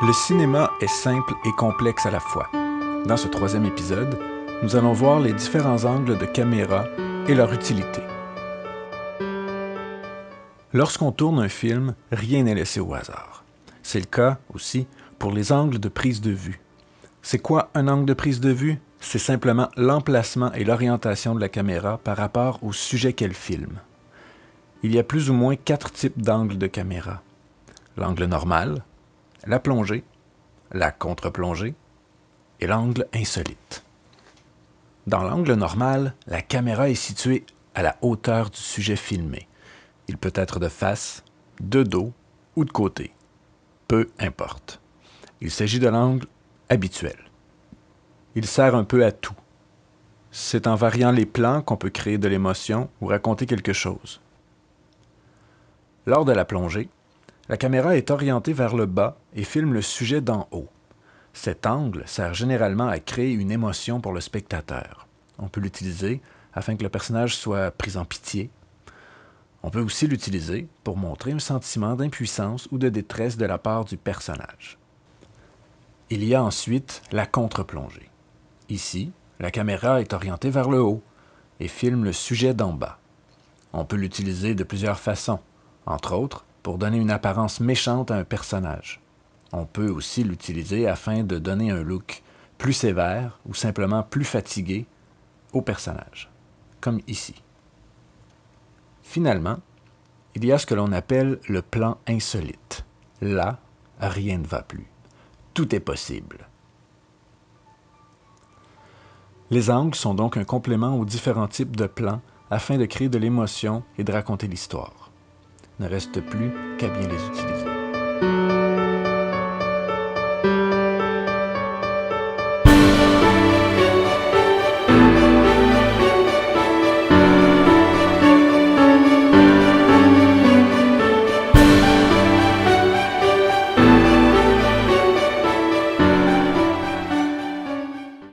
Le cinéma est simple et complexe à la fois. Dans ce troisième épisode, nous allons voir les différents angles de caméra et leur utilité. Lorsqu'on tourne un film, rien n'est laissé au hasard. C'est le cas aussi pour les angles de prise de vue. C'est quoi un angle de prise de vue? C'est simplement l'emplacement et l'orientation de la caméra par rapport au sujet qu'elle filme. Il y a plus ou moins 4 types d'angles de caméra. L'angle normal, la plongée, la contre-plongée et l'angle insolite. Dans l'angle normal, la caméra est située à la hauteur du sujet filmé. Il peut être de face, de dos ou de côté. Peu importe. Il s'agit de l'angle habituel. Il sert un peu à tout. C'est en variant les plans qu'on peut créer de l'émotion ou raconter quelque chose. Lors de la plongée, la caméra est orientée vers le bas et filme le sujet d'en haut. Cet angle sert généralement à créer une émotion pour le spectateur. On peut l'utiliser afin que le personnage soit pris en pitié. On peut aussi l'utiliser pour montrer un sentiment d'impuissance ou de détresse de la part du personnage. Il y a ensuite la contre-plongée. Ici, la caméra est orientée vers le haut et filme le sujet d'en bas. On peut l'utiliser de plusieurs façons, entre autres pour donner une apparence méchante à un personnage. On peut aussi l'utiliser afin de donner un look plus sévère ou simplement plus fatigué au personnage, comme ici. Finalement, il y a ce que l'on appelle le plan insolite. Là, rien ne va plus. Tout est possible. Les angles sont donc un complément aux différents types de plans afin de créer de l'émotion et de raconter l'histoire. Il ne reste plus qu'à bien les utiliser.